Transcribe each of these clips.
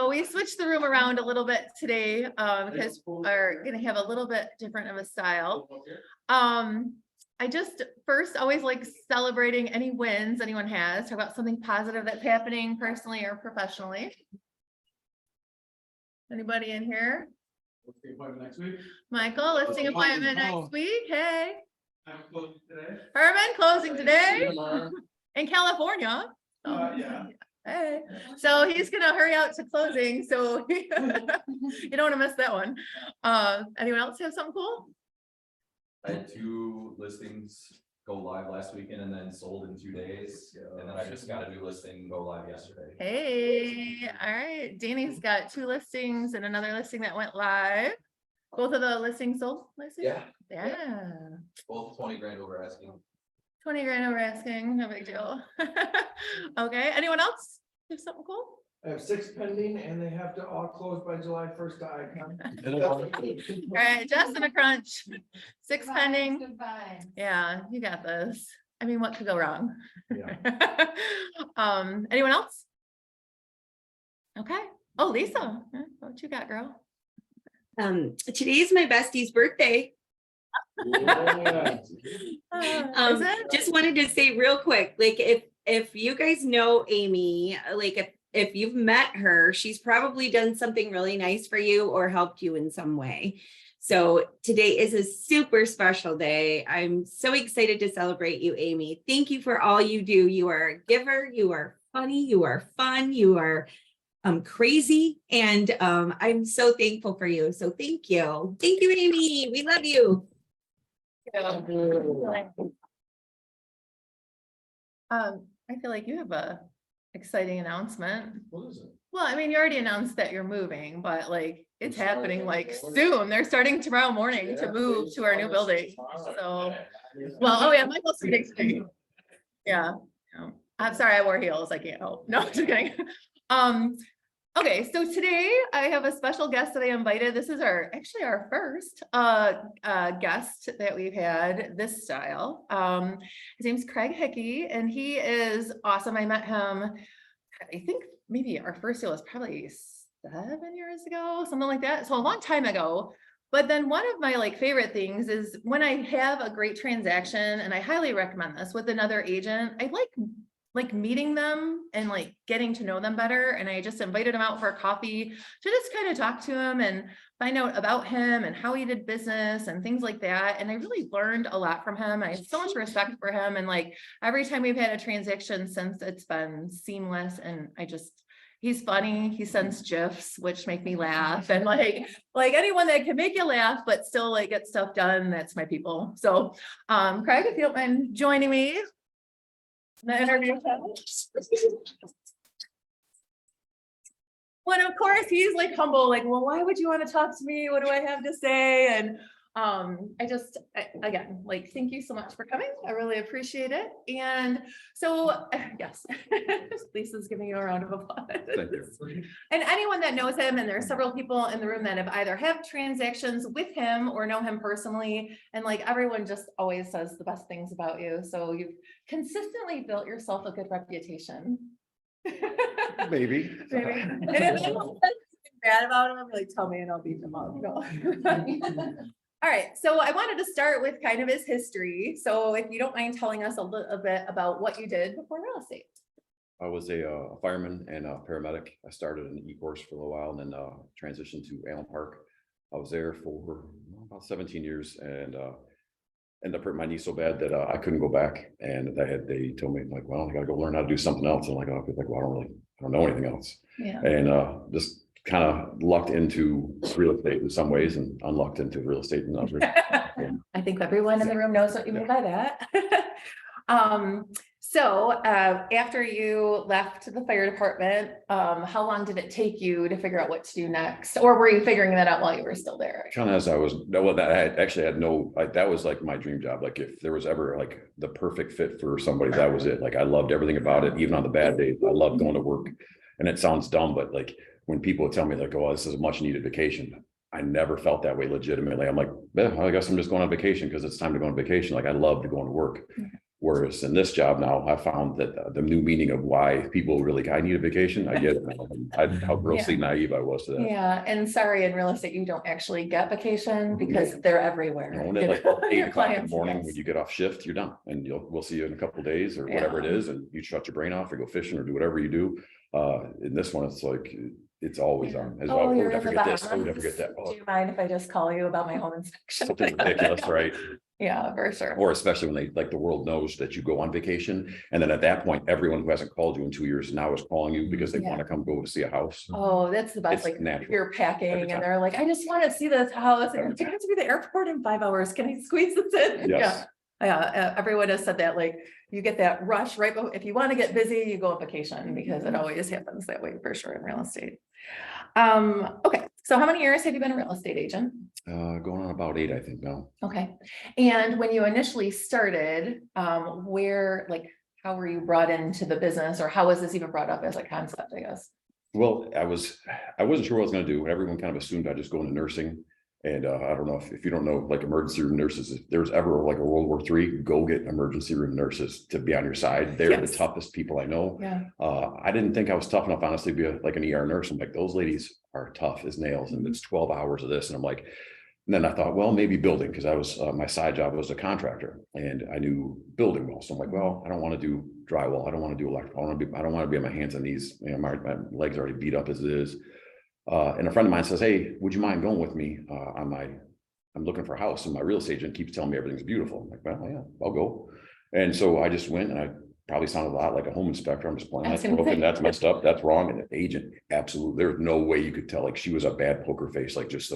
we switched the room around a little bit today because we're going to have a little bit different of a style. I just first always like celebrating any wins anyone has. Talk about something positive that's happening personally or professionally. Anybody in here? Listing appointment next week. Michael, listing appointment next week. Hey. I'm closing today. Herman, closing today in California. Yeah. Hey, so he's gonna hurry out to closing, so you don't want to miss that one. Anyone else have something cool? I had 2 listings go live last weekend and then sold in 2 days. And then I just got a new listing go live yesterday. Hey, all right. Danny's got 2 listings and another listing that went live. Both of the listings sold? Yeah. Yeah. Both 20 grand over asking. 20 grand over asking, no big deal. Okay, anyone else have something cool? I have 6 pending and they have to all close by July 1st to Icon. All right, Justin a crunch. 6 pending. Yeah, you got this. I mean, what could go wrong? Yeah. Anyone else? Okay. Oh, Lisa, what you got, girl? Today's my bestie's birthday. Yeah. Is it? Just wanted to say real quick, like if you guys know Amy, like if you've met her, she's probably done something really nice for you or helped you in some way. So today is a super special day. I'm so excited to celebrate you, Amy. Thank you for all you do. You are a giver, you are funny, you are fun, you are crazy, and I'm so thankful for you. So thank you. Thank you, Amy. We love you. I feel like you have a exciting announcement. What is it? Well, I mean, you already announced that you're moving, but like it's happening like soon. They're starting tomorrow morning to move to our new building. So, well, oh yeah, Michael's starting today. Yeah. No. I'm sorry, I wore heels. I can't help. No, just kidding. Okay, so today I have a special guest that I invited. This is actually our first guest that we've had this style. His name's Craig Hickey, and he is awesome. I met him, I think maybe our first deal was probably 7 years ago, something like that. So a long time ago. But then one of my like favorite things is when I have a great transaction, and I highly recommend this with another agent, I like meeting them and like getting to know them better. And I just invited him out for a coffee to just kind of talk to him and find out about him and how he did business and things like that. And I really learned a lot from him. I have so much respect for him. And like every time we've had a transaction since, it's been seamless. And he's funny. He sends GIFs, which make me laugh. And like anyone that can make you laugh, but still like get stuff done, that's my people. So Craig, if you don't mind joining me. The interview. When of course he's like humble, like, well, why would you want to talk to me? What do I have to say? And again, like, thank you so much for coming. I really appreciate it. And so, yes, Lisa's giving you a round of applause. Thank you. And anyone that knows him, and there's several people in the room that have either have transactions with him or know him personally. And like everyone just always says the best things about you. So you've consistently built yourself a good reputation. Maybe. And if anyone says something bad about him, I'm like, tell me and I'll beat them up. No. All right, so I wanted to start with kind of his history. So if you don't mind telling us a little bit about what you did before real estate. I was a fireman and a paramedic. I started in the E-course for a little while and then transitioned to Allen Park. I was there for about 17 years and ended up hurting my knee so bad that I couldn't go back. And they told me like, well, you gotta go learn how to do something else. And I'm like, oh, well, I don't know anything else. Yeah. And just kind of lucked into real estate in some ways and unlucked into real estate in others. I think everyone in the room knows what you mean by that. So after you left the fire department, how long did it take you to figure out what to do next? Or were you figuring that out while you were still there? Kind of as I was, well, that I actually had no, like, that was like my dream job. Like if there was ever like the perfect fit for somebody, that was it. Like I loved everything about it, even on the bad days. I loved going to work. And it sounds dumb, but like when people tell me like, oh, this is a much needed vacation, I never felt that way legitimately. I'm like, yeah, I guess I'm just going on vacation because it's time to go on vacation. Like I love to go to work. Whereas in this job now, I found that the new meaning of why people really, I need a vacation, I get it. How grossly naive I was to that. Yeah, and sorry, in real estate, you don't actually get vacation because they're everywhere. You know, and then like Your 8 o'clock in the clients, morning, yes. when you get off shift, you're done, and we'll see you in a couple of days or whatever it Yeah. is, and you shut your brain off or go fishing or do whatever you do. In this one, it's like, it's always on. It's Oh, always, you're don't in the forget this, don't Bahamas. forget that. Do Oh, you mind if I just call you about my home inspection? something ridiculous, right? Yeah, for sure. Or especially when they, like, the world knows that you go on vacation, and then at that point, everyone who hasn't called you in 2 years now is calling you because they Yeah. want to come go to see a house. Oh, that's the best, It's like, natural. you're packing Every and time. they're like, I just want to see this house, and Every I have to be at the airport in 5 hours, can I squeeze this in? Yes. Yeah, everyone has said that, like, you get that rush, right? But if you want to get busy, you go on vacation, because it always happens that way for sure in real estate. Okay, so how many years have you been a real estate agent? Going on about 8, I think now. Okay, and when you initially started, where, like, how were you brought into the business, or how was this even brought up as a concept, I guess? Well, I wasn't sure what I was gonna do. Everyone kind of assumed I'd just go into nursing. And I don't know if you don't know, like, emergency room nurses, if there's ever like a World War III, go get emergency room nurses to be on your side. They're the Yes. toughest people I know. Yeah. I didn't think I was tough enough, honestly, to be like an ER nurse. I'm like, those ladies are tough as nails, and it's 12 hours of this. And I'm like, and then I thought, well, maybe building, because I was, my side job was a contractor and I knew building well. So I'm like, well, I don't want to do drywall. I don't want to do electrical. I don't want to be on my hands and knees. You know, my legs are already beat up as it is. And a friend of mine says, hey, would you mind going with me I'm looking for a house, and my real estate agent keeps telling me everything's beautiful. I'm like, well, yeah, I'll go. And so I just went, and I probably sounded a lot like a home inspector. I'm just playing, that's broken, that's messed up, that's wrong. And the agent, absolutely, there's no way you could tell, like, she was a bad poker face, like, just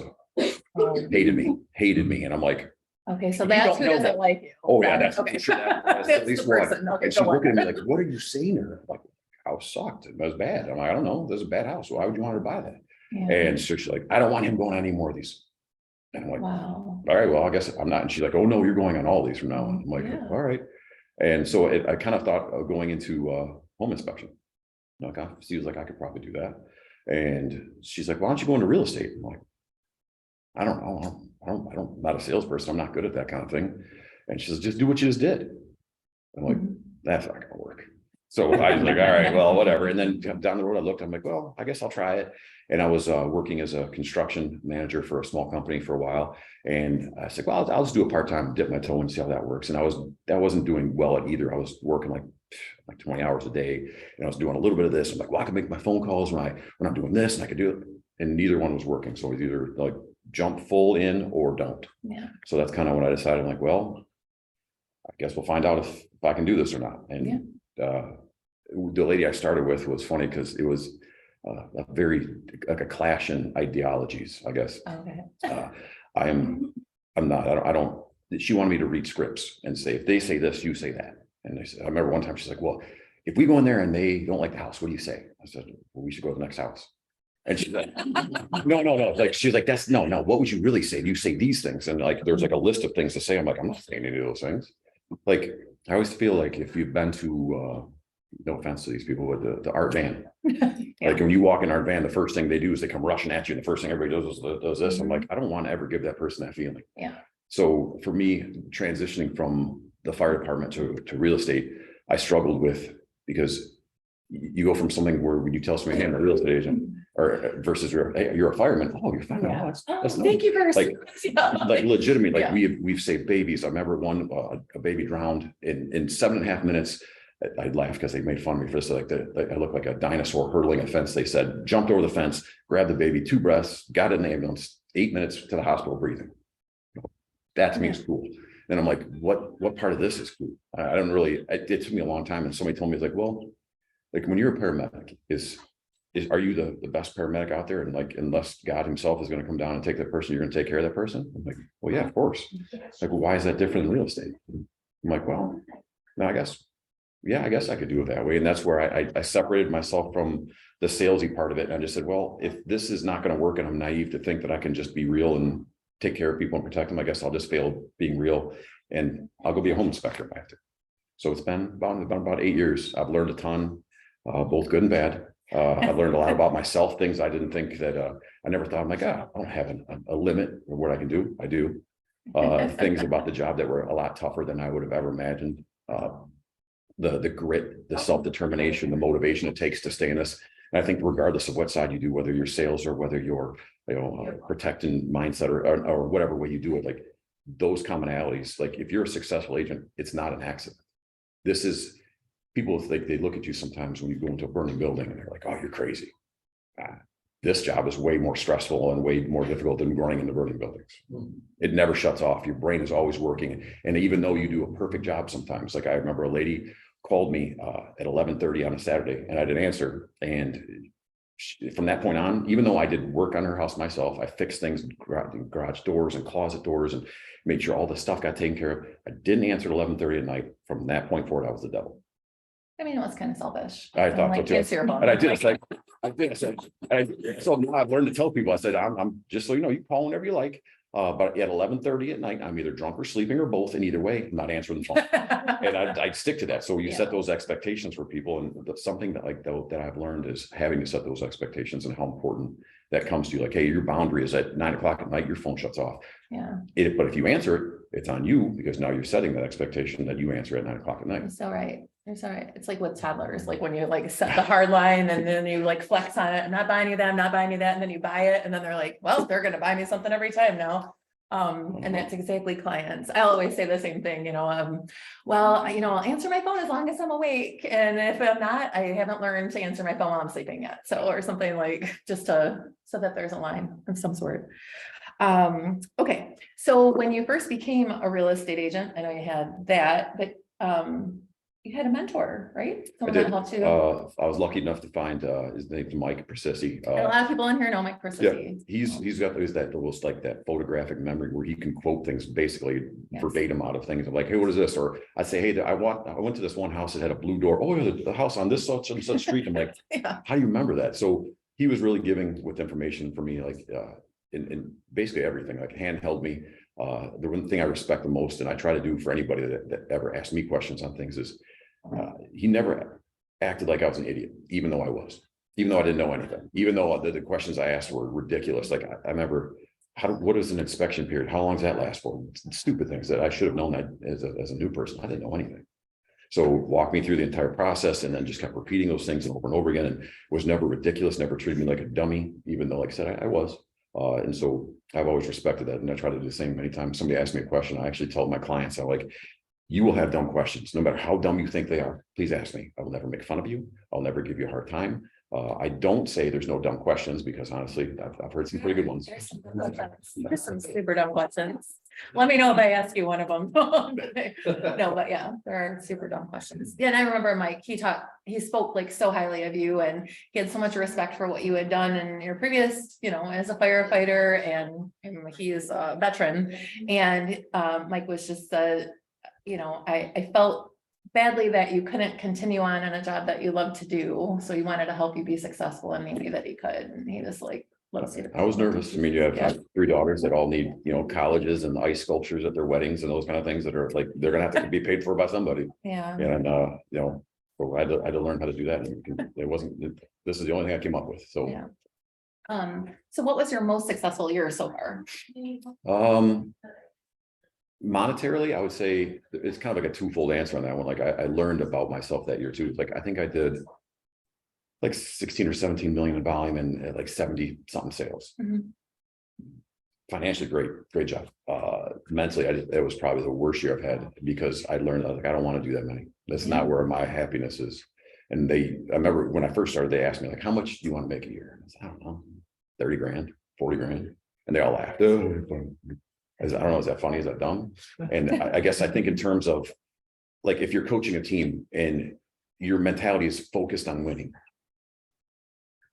hated me. And I'm like, Okay, so You that's don't who know doesn't that. like you. oh yeah, Then, that's okay. for sure. That's That's at least the one. person. Okay, And she's go on. looking at me like, what are you saying to her? Like, house sucked, it was bad. I'm like, I don't know, this is a bad house, why would you want her to buy that? Yeah. And so she's like, I don't want him going on any more of these. And I'm like, Wow. all right, well, I guess I'm not. And she's like, oh, no, you're going on all these from now on. I'm like, Yeah. all right. And so I kind of thought of going into home inspection. Like, she was like, I could probably do that. And she's like, why don't you go into real estate? I'm like, I don't know. I'm not a salesperson. I'm not good at that kind of thing. And she says, just do what you just did. I'm like, that's not gonna work. So I was like, all right, well, whatever. And then down the road, I looked, I'm like, well, I guess I'll try it. And I was working as a construction manager for a small company for a while. And I said, well, I'll just do a part-time, dip my toe and see how that works. And I wasn't doing well at either. I was working like 20 hours a day, and I was doing a little bit of this. I'm like, well, I can make my phone calls when I'm doing this, and I could do it. And neither one was working. So it was either like jump full in or don't. Yeah. So that's kind of when I decided, I'm like, well, I guess we'll find out if I can do this or not. And the lady I started with was funny because it was a very, like, a clash in ideologies, I guess. Okay. I don't, she wanted me to read scripts and say, if they say this, you say that. And I remember one time she's like, well, if we go in there and they don't like the house, what do you say? I said, well, we should go to the next house. And she's like, no. Like, she's like, no. What would you really say? You say these things. And like, there's like a list of things to say. I'm like, I'm not saying any of those things. Like, I always feel like if you've been to, no offense to these people, but the art van, like when you walk in art van, the first thing they do is they come rushing at you. And the first thing everybody does this. I'm like, I don't want to ever give that person that feeling. Yeah. So for me, transitioning from the fire department to real estate, I struggled with, because you go from something where when you tell somebody, hey, I'm a real estate agent, or versus you're a fireman. Oh, you're a fireman. Yeah. Oh, that's Thank you for like, like legitimately, like Yeah. we've saved babies. I remember one, a baby drowned in 7.5 minutes. I'd laugh because they made fun of me for this. Like, I look like a dinosaur hurdling a fence. They said, jumped over the fence, grabbed the baby, 2 breaths, got in the ambulance, 8 minutes to the hospital breathing. That to me is cool. And I'm like, what part of this is cool? I don't really, it took me a long time. And somebody told me, it's like, well, like when you're a paramedic, are you the best paramedic out there? And like, unless God himself is going to come down and take that person, you're going to take care of that person. I'm like, well, yeah, of course. Like, well, why is that different than real estate? I'm like, well, no, I guess I could do it that way. And that's where I separated myself from the salesy part of it. And I just said, well, if this is not going to work and I'm naive to think that I can just be real and take care of people and protect them, I guess I'll just fail being real and I'll go be a home inspector if I have to. So it's been about 8 years. I've learned a ton, both good and bad. I've learned a lot about myself, things I didn't think that I never thought. I'm like, I don't have a limit of what I can do. I do things about the job that were a lot tougher than I would have ever imagined. the grit, the self-determination, the motivation it takes to stay in this. And I think regardless of what side you do, whether you're sales or whether you're, protecting mindset or whatever way you do it, like those commonalities, like if you're a successful agent, it's not an accident. This is, people think they look at you sometimes when you go into a burning building and they're like, oh, you're crazy. This job is way more stressful and way more difficult than running into burning buildings. It never shuts off. Your brain is always working. And even though you do a perfect job sometimes, like I remember a lady called me at 11:30 on a Saturday and I didn't answer. And from that point on, even though I did work on her house myself, I fixed things, garage doors and closet doors and made sure all the stuff got taken care of. I didn't answer at 11:30 at night. From that point forward, I was the devil. I mean, it was kind of selfish. I thought so like, too. answer your phone. And I did. It's like, so now I've learned to tell people, I said, I'm just so you know, you call whenever you like. But at 11:30 at night, I'm either drunk or sleeping or both. And either way, I'm not answering the phone. And I'd stick to that. So you set those expectations for people. And that's something that that I've learned is having to set those expectations and how important that comes to you. Like, hey, your boundary is at 9 o'clock at night, your phone shuts off. Yeah. But if you answer it, it's on you because now you're setting that expectation that you answer at 9 o'clock at night. You're so right. You're so right. It's like with toddlers, like when you like set the hard line and then you like flex on it. I'm not buying you that. I'm not buying you that. And then you buy it. And then they're like, well, they're going to buy me something every time now. And that's exactly clients. I always say the same thing, well, I'll answer my phone as long as I'm awake. And if I'm not, I haven't learned to answer my phone while I'm sleeping yet. So, or something like just so that there's a line of some sort. Okay. So when you first became a real estate agent, I know you had that, but, you had a mentor, right? Someone that helped you. I was lucky enough to find his name's Mike Persissi. And a lot of people in here know Mike Persissi. He's got that photographic memory where he can quote things basically verbatim out of things. I'm like, hey, what is this? Or I say, hey, I went to this one house that had a blue door. Oh, the house on this such and such street. I'm like, how do you remember that? So he was really giving with information for me, like in basically everything, like handheld me. The one thing I respect the most, and I try to do for anybody that ever asks me questions on things is he never acted like I was an idiot, even though I didn't know anything, even though the questions I asked were ridiculous. Like I remember, what is an inspection period? How long does that last for? Stupid things that I should have known that as a new person. I didn't know anything. So walk me through the entire process and then just kept repeating those things over and over again, and was never ridiculous, never treated me like a dummy, even though, like I said, I was. And so I've always respected that. And I try to do the same. Many times somebody asks me a question, I actually tell my clients, I'm like, you will have dumb questions, no matter how dumb you think they are. Please ask me. I will never make fun of you. I'll never give you a hard time. I don't say there's no dumb questions because honestly, I've heard some pretty good ones. There's some super dumb questions. Let me know if I ask you one of them. No, but yeah, there are super dumb questions. Yeah, and I remember Mike, he spoke like so highly of you, and he had so much respect for what you had done in your previous, as a firefighter, and he is a veteran. And Mike was just I felt badly that you couldn't continue on in a job that you love to do. So he wanted to help you be successful, and he knew that he could. And he just loves you. I was nervous. I mean, you have 3 daughters that all need, colleges and ice sculptures at their weddings and those kind of things that are like, they're going to have to be paid for by somebody. Yeah. And, I had to learn how to do that. And this is the only thing I came up with. So, yeah. So what was your most successful year so far? Monetarily, I would say it's kind of like a twofold answer on that one. Like I learned about myself that year too. Like I think I did like 16 or 17 million in volume and like 70 something sales. Mm-hmm. Financially, great job. Mentally, it was probably the worst year I've had because I learned that I don't want to do that many. That's not where my happiness is. And I remember when I first started, they asked me like, how much do you want to make a year? I said, I don't know, 30 grand, 40 grand. And they all laughed. I don't know, is that funny? Is that dumb? And I guess I think in terms of like, if you're coaching a team and your mentality is focused on winning,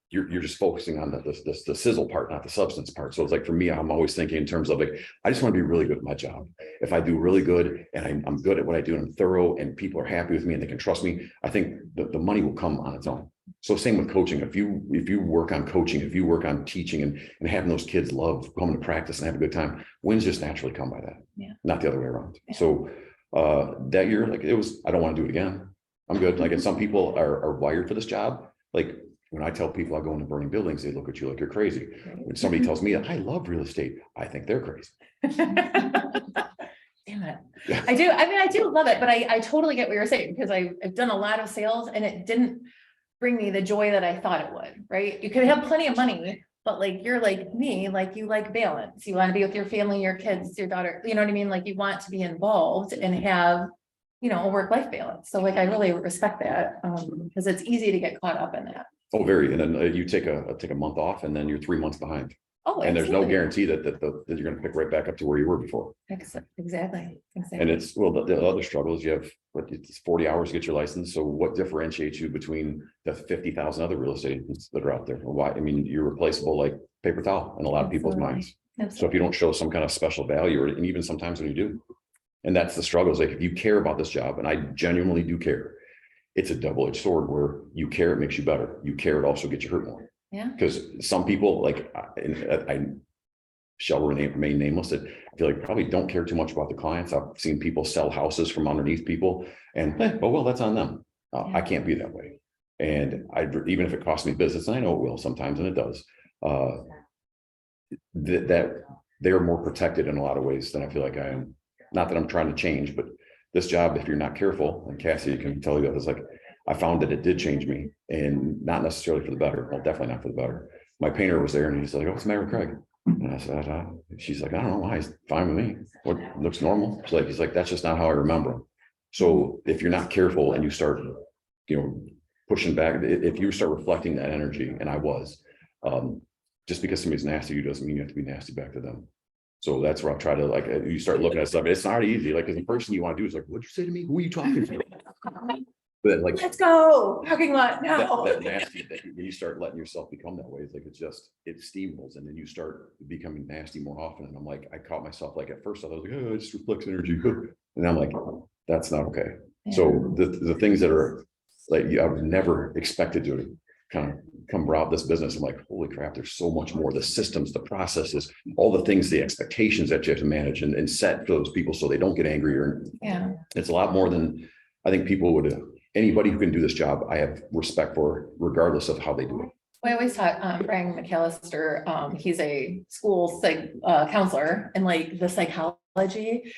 you're just focusing on the sizzle part, not the substance part. So it's like, for me, I'm always thinking in terms of like, I just want to be really good at my job. If I do really good and I'm good at what I do and I'm thorough and people are happy with me and they can trust me, I think the money will come on its own. So same with coaching. If you work on coaching, if you work on teaching and having those kids love coming to practice and have a good time, wins just naturally come by that, not the other way around. Yeah. So that year, like I don't want to do it again. I'm good. Like, and some people are wired for this job. Like when I tell people I go into burning buildings, they look at you like you're crazy. When somebody tells me I love real estate, I think they're crazy. Damn it. I do. I mean, I do love it, but I totally get what you're saying because I've done a lot of sales and it didn't bring me the joy that I thought it would, right? You could have plenty of money, but like, you're like me, like you like balance. You want to be with your family, your kids, your daughter, you know what I mean? Like you want to be involved and have, you know, a work-life balance. So like, I really respect that, because it's easy to get caught up in that. Oh, very. And then you take a month off and then you're 3 months behind. Oh, And there's no absolutely. guarantee that you're gonna pick right back up to where you were before. Exactly. And it's, well, the other struggles, you have, what, it's 40 hours to get your license. So what differentiates you between the 50,000 other real estate agents that are out there? Why? I mean, you're replaceable like paper towel in a lot of people's Absolutely. minds. So if you don't show some kind of special value, or and even sometimes when you do, and that's the struggle, is like, if you care about this job, and I genuinely do care, it's a double-edged sword where you care, it makes you better. You care, it also gets you hurt more. Yeah. Because some people, like, I shall remain nameless, that I feel like probably don't care too much about the clients. I've seen people sell houses from underneath people and, oh, well, that's on them. I can't be that way. And even if it costs me business, and I know it will sometimes, and it does, that they're more protected in a lot of ways than I feel like I am. Not that I'm trying to change, but this job, if you're not careful, and Cassie can tell you that, it's like, I found that it did change me, and not necessarily for the better. Well, definitely not for the better. My painter was there and he's like, "Oh, what's the matter with Craig?" And I said, she's like, "I don't know why, he's fine with me. What looks normal?" He's like, "That's just not how I remember him." So if you're not careful and you start, pushing back, if you start reflecting that energy, and I was, just because somebody's nasty to you doesn't mean you have to be nasty back to them. So that's where I try to, like, you start looking at stuff. It's not easy. Like, 'cause the first thing you want to do is like, "What'd you say to me? Who are you talking to?" But like, Let's go parking lot now. that nasty, that you start letting yourself become that way. It's like, it steamrolls, and then you start becoming nasty more often. And I'm like, I caught myself, like, at first I was like, "Oh, it just reflects energy." And I'm like, that's not okay. Yeah. So the things that are like, I've never expected to kind of come about this business. I'm like, holy crap, there's so much more. The systems, the processes, all the things, the expectations that you have to manage and set for those people so they don't get angry. Or Yeah. it's a lot more than I think people would. Anybody who can do this job, I have respect for, regardless of how they do it. I always taught Brian McAllister, he's a school counselor, and like the psychology,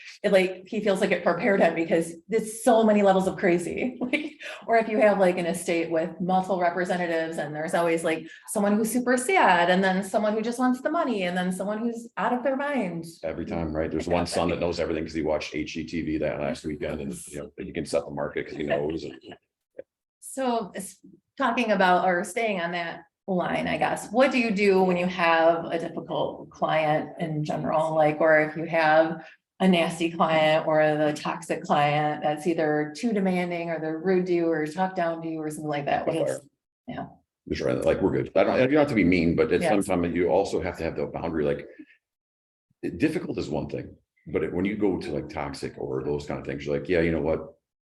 he feels like it prepared him because it's so many levels of crazy. Like, or if you have like an estate with multiple representatives, and there's always like someone who's super sad, and then someone who just wants the money, and then someone who's out of their mind. Every time, right? There's one son that knows everything because he watched HGTV that last weekend, and you can set the market because he knows. So talking about, or staying on that line, I guess, what do you do when you have a difficult client in general? Like, or if you have a nasty client or the toxic client that's either too demanding, or they're rude to you, or talk down to you, or something like that. Yeah. Just right, like, we're good. You don't have to be mean, but at Yeah. some time you also have to have the boundary. Like, difficult is one thing, but when you go to like toxic or those kind of things, you're like, yeah, you know what?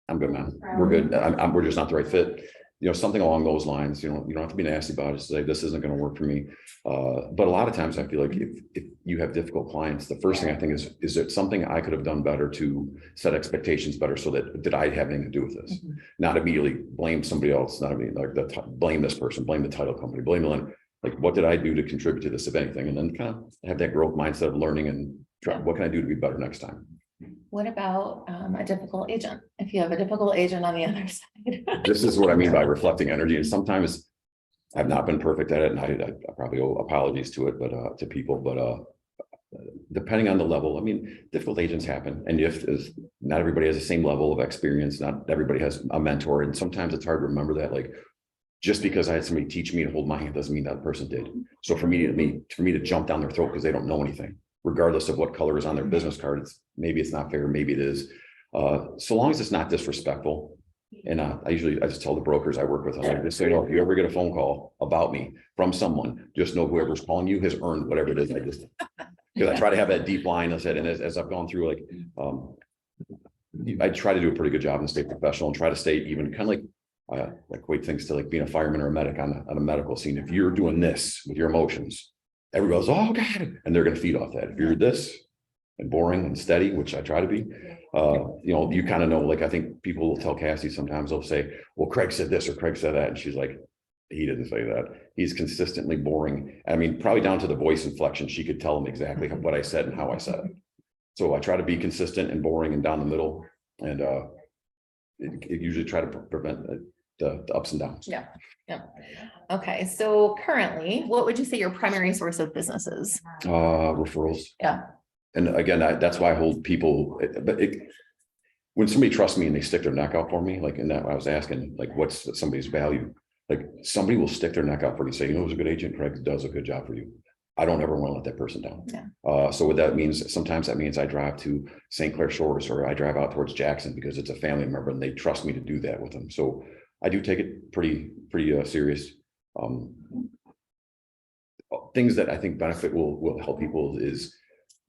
I'm good, man. We're good. We're just not the right fit. Something along those lines. You don't have to be nasty about it. Say, this isn't going to work for me. But a lot of times I feel like if you have difficult clients, the first thing I think is it something I could have done better to set expectations better, so that did I have anything to do with this? Mhm. Not immediately blame somebody else, not immediately like blame this person, blame the title company, blame the lender. Like, what did I do to contribute to this, if anything? And then kind of have that growth mindset of learning and try, what can I do to be better next time? What about a difficult agent? If you have a difficult agent on the other side. This is what I mean by reflecting energy. And sometimes I've not been perfect at it, and I probably owe apologies to it, but to people, but depending on the level, I mean, difficult agents happen, and not everybody has the same level of experience. Not everybody has a mentor, and sometimes it's hard to remember that. Like, just because I had somebody teach me to hold my hand doesn't mean that person did. So for me to jump down their throat because they don't know anything, regardless of what color is on their business card, maybe it's not fair, maybe it is. So long as it's not disrespectful. And I just tell the brokers I work with, I'm like, just so you know, if you ever get a phone call about me from someone, just know whoever's calling you has earned whatever it is. Because I try to have that deep line. I said, and as I've gone through, like, I try to do a pretty good job and stay professional and try to stay even, kind of like, I equate things to like being a fireman or a medic on a medical scene. If you're doing this with your emotions, everybody goes, "Oh God," and they're going to feed off that. If you're this and boring and steady, which I try to be, you kind of know. Like, I think people will tell Cassie sometimes, they'll say, "Well, Craig said this or Craig said that," and she's like, "He didn't say that." He's consistently boring. I mean, probably down to the voice inflection, she could tell him exactly what I said and how I said it. So I try to be consistent and boring and down the middle, and it usually try to prevent the ups and downs. Yeah. Okay, so currently, what would you say your primary source of business is? Referrals. Yeah. And again, that's why I hold people, but when somebody trusts me and they stick their neck out for me, like in that, I was asking, like, what's somebody's value? Like, somebody will stick their neck out for you, say, you know, who's a good agent? Craig does a good job for you. I don't ever want to let that person down. Yeah. So what that means, sometimes that means I drive to St. Clair Shores, or I drive out towards Jackson because it's a family member and they trust me to do that with them. So I do take it pretty serious. Things that I think benefit will help people is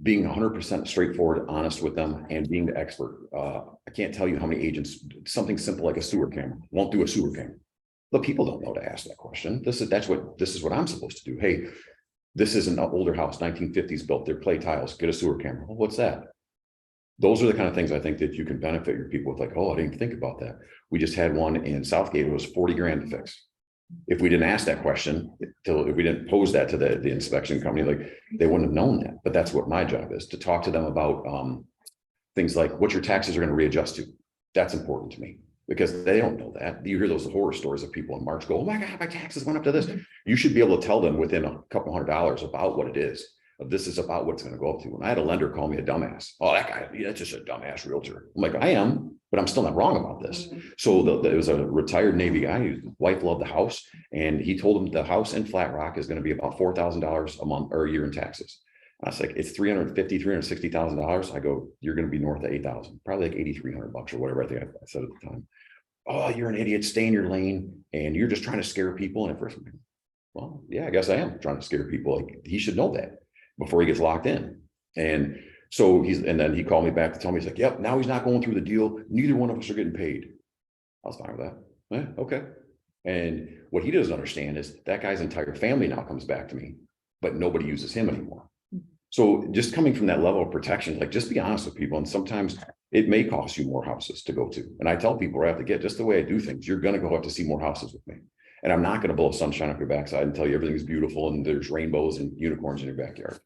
being 100% straightforward, honest with them, and being the expert. I can't tell you how many agents, something simple like a sewer camera, won't do a sewer camera. But people don't know to ask that question. This is what I'm supposed to do. Hey, this is an older house, 1950s built, their clay tiles, get a sewer camera. Well, what's that? Those are the kind of things I think that you can benefit your people with, like, oh, I didn't think about that. We just had one in Southgate, it was 40 grand to fix. If we didn't ask that question, if we didn't pose that to the inspection company, like, they wouldn't have known that. But that's what my job is, to talk to them about things like what your taxes are going to readjust to. That's important to me, because they don't know that. You hear those horror stories of people in March go, oh my God, my taxes went up to this. You should be able to tell them within a couple $100 about what it is. This is about what's going to go up to. And I had a lender call me a dumbass. Oh, that guy, that's just a dumbass realtor. I'm like, I am, but I'm still not wrong about this. So it was a retired Navy guy whose wife loved the house. And he told him the house in Flat Rock is going to be about $4,000 a month or a year in taxes. I was like, it's $360,000. I go, you're going to be north of 8,000, probably like $8,300 or whatever I think I said at the time. Oh, you're an idiot, stay in your lane. And you're just trying to scare people. And at first, well, yeah, I guess I am trying to scare people. Like, he should know that before he gets locked in. And so and then he called me back to tell me, he's like, yep, now he's not going through the deal. Neither one of us are getting paid. I was fine with that. Okay. And what he doesn't understand is that guy's entire family now comes back to me, but nobody uses him anymore. So just coming from that level of protection, like, just be honest with people. And sometimes it may cost you more houses to go to. And I tell people right out the gate, just the way I do things, you're going to go have to see more houses with me. And I'm not going to blow sunshine up your backside and tell you everything's beautiful and there's rainbows and unicorns in your backyard.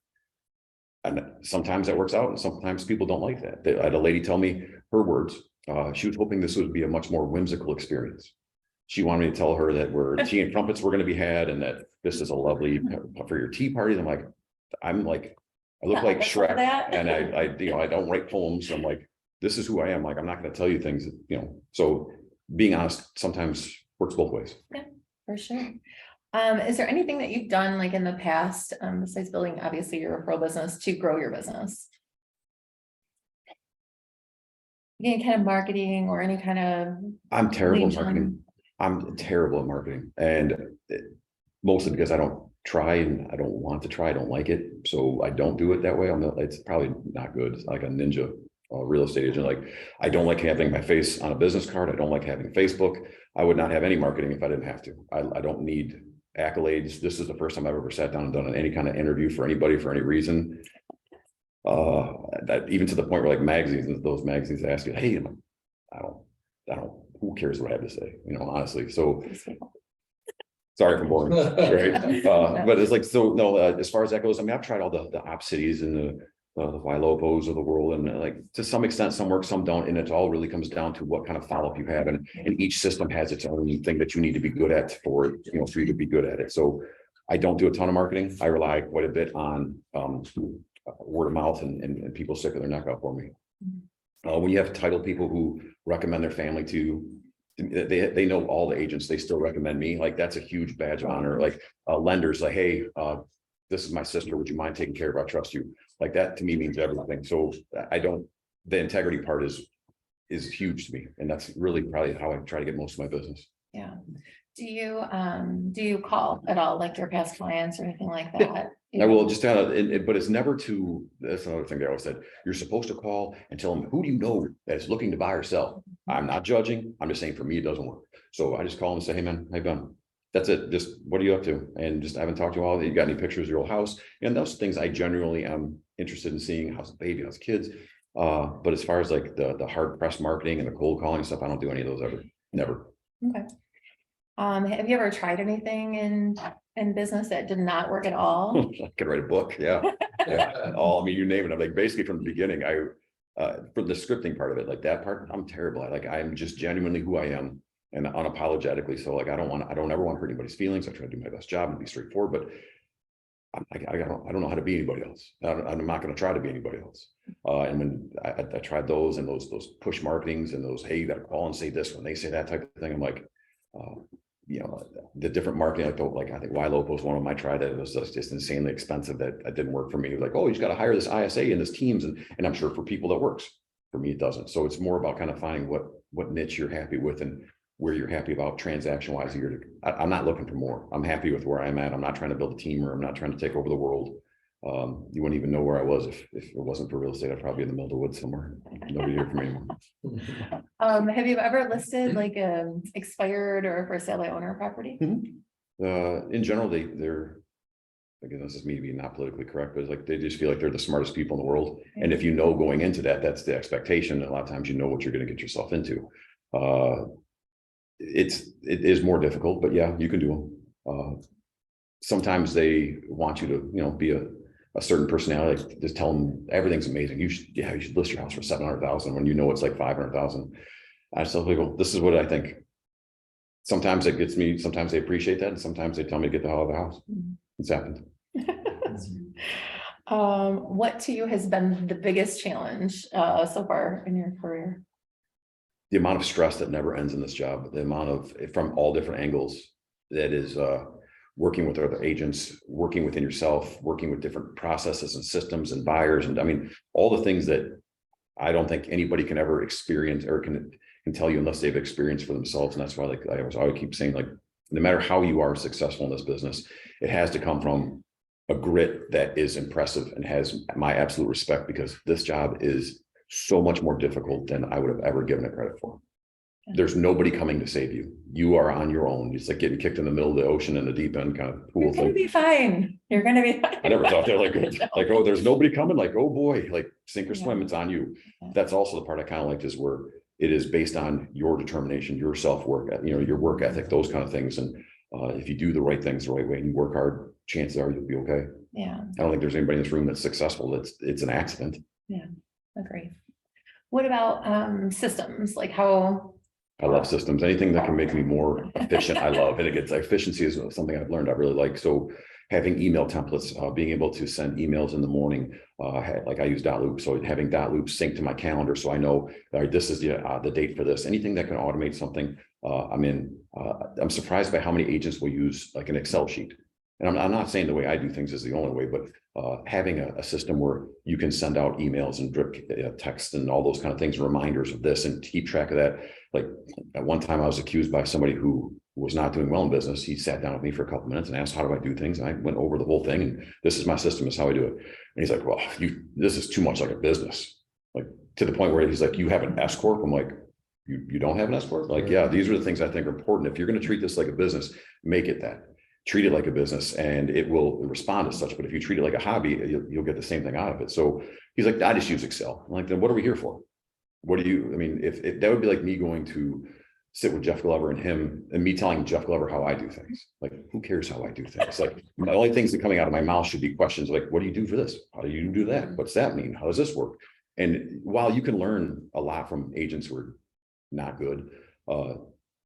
And sometimes that works out, and sometimes people don't like that. I had a lady tell me her words. She was hoping this would be a much more whimsical experience. She wanted me to tell her that tea and crumpets were going to be had, and that this is a lovely for your tea party. I'm like, I look like Shrek, and I don't write poems. So I'm like, this is who I am. Like, I'm not going to tell you things, so being honest sometimes works both ways. Yeah, for sure. Is there anything that you've done, like, in the past, besides building, obviously, your referral business, to grow your business? Any kind of marketing or any kind of? I'm terrible at lead gen? marketing. I'm terrible at marketing, and mostly because I don't try, and I don't want to try. I don't like it, so I don't do it that way. It's probably not good. It's like a ninja real estate agent. Like, I don't like having my face on a business card. I don't like having Facebook. I would not have any marketing if I didn't have to. I don't need accolades. This is the first time I've ever sat down and done any kind of interview for anybody for any reason. That even to the point where, like, those magazines ask you, hey, I don't, who cares what I have to say, honestly. So sorry for boring, right? But it's like, so no, as far as that goes, I've tried all the op cities and the Vilopos of the world, and like, to some extent, some work, some don't, and it all really comes down to what kind of follow-up you have, and each system has its own thing that you need to be good at for you to be good at it. So I don't do a ton of marketing. I rely quite a bit on word of mouth and people sticking their neck out for me. When you have title people who recommend their family to, they know all the agents, they still recommend me. Like, that's a huge badge of honor. Like, lenders, like, hey, this is my sister, would you mind taking care of her? I trust you. Like, that to me means everything. So the integrity part is huge to me. And that's really probably how I try to get most of my business. Yeah. Do you call at all, like, your past clients or anything like that? I will just but it's never to, that's another thing they always said, you're supposed to call and tell them, who do you know that's looking to buy or sell? I'm not judging. I'm just saying, for me, it doesn't work. So I just call them and say, hey man, how you been? That's it. Just, what are you up to? And just, I haven't talked to you all. You got any pictures of your old house? And those things I genuinely am interested in seeing. How's the baby? How's kids? But as far as like the hard press marketing and the cold calling stuff, I don't do any of those ever. Never. Okay. Have you ever tried anything in in business that did not work at all? I could write a book, yeah. Yeah, I mean, you name it. I'm like, basically from the beginning, for the scripting part of it, like that part, I'm terrible. I'm just genuinely who I am and unapologetically. So like, I don't ever want to hurt anybody's feelings. I try to do my best job and be straightforward, but I don't know how to be anybody else. I'm not going to try to be anybody else. And when I tried those and those push marketings and those, hey, you got to call and say this when they say that type of thing. I'm like, the different marketing, I think Ylopo was one of them. I tried it. It was just insanely expensive that didn't work for me. Like, oh, you just got to hire this ISA and this teams. And I'm sure for people that works. For me, it doesn't. So it's more about kind of finding what niche you're happy with and where you're happy about transaction wise. I'm not looking for more. I'm happy with where I'm at. I'm not trying to build a team or I'm not trying to take over the world. You wouldn't even know where I was if it wasn't for real estate. I'd probably be in the middle of the woods somewhere. Nobody here from anymore. Have you ever listed like a expired or for sale by owner property? In general, they're again, this is me being not politically correct, but it's like they just feel like they're the smartest people in the world. And if you know going into that, that's the expectation. And a lot of times you know what you're going to get yourself into. It is more difficult, but yeah, you can do them. Sometimes they want you to, be a certain personality, like just tell them everything's amazing. You should list your house for 700,000 when you know it's like 500,000. I still go, this is what I think. Sometimes it gets me, sometimes they appreciate that, and sometimes they tell me to get the hell out of the house. It's happened. What to you has been the biggest challenge so far in your career? The amount of stress that never ends in this job, the amount of, from all different angles, that is working with other agents, working within yourself, working with different processes and systems and buyers. And I mean, all the things that I don't think anybody can ever experience or can tell you unless they've experienced for themselves. And that's why, like I always keep saying, like, no matter how you are successful in this business, it has to come from a grit that is impressive and has my absolute respect, because this job is so much more difficult than I would have ever given it credit for. There's nobody coming to save you. You are on your own. It's like getting kicked in the middle of the ocean in the deep end kind of pool You're gonna thing. be fine. You're gonna be fine. I never thought that, like, oh, there's nobody coming, like, oh boy, like sink or swim, it's on you. That's also the part I kind of liked, is where it is based on your determination, your self-work, your work ethic, those kind of things. And if you do the right things the right way and you work hard, chances are you'll be okay. Yeah, I don't think there's anybody in this room that's successful. It's an accident. agree. What about systems? Like how? I love systems. Anything that can make me more efficient, I love. And it gets, efficiency is something I've learned I really like. So having email templates, being able to send emails in the morning, like I use Dotloop, so having Dotloop sync to my calendar, so I know, all right, this is the date for this. Anything that can automate something, I'm surprised by how many agents will use like an Excel sheet. And I'm not saying the way I do things is the only way, but having a system where you can send out emails and drip text and all those kind of things, reminders of this, and keep track of that. Like at one time I was accused by somebody who was not doing well in business. He sat down with me for a couple minutes and asked, how do I do things? And I went over the whole thing, and this is my system, this is how I do it. And he's like, well, this is too much like a business. Like to the point where he's like, you have an S corp? I'm like, you don't have an S corp? Like, yeah, these are the things I think are important. If you're going to treat this like a business, make it that. Treat it like a business and it will respond as such. But if you treat it like a hobby, you'll get the same thing out of it. So he's like, I just use Excel. I'm like, then what are we here for? What do you, I mean, if that would be like me going to sit with Jeff Glover and him and me telling Jeff Glover how I do things. Like, who cares how I do things? Like, the only things that coming out of my mouth should be questions like, what do you do for this? How do you do that? What's that mean? How does this work? And while you can learn a lot from agents who are not good,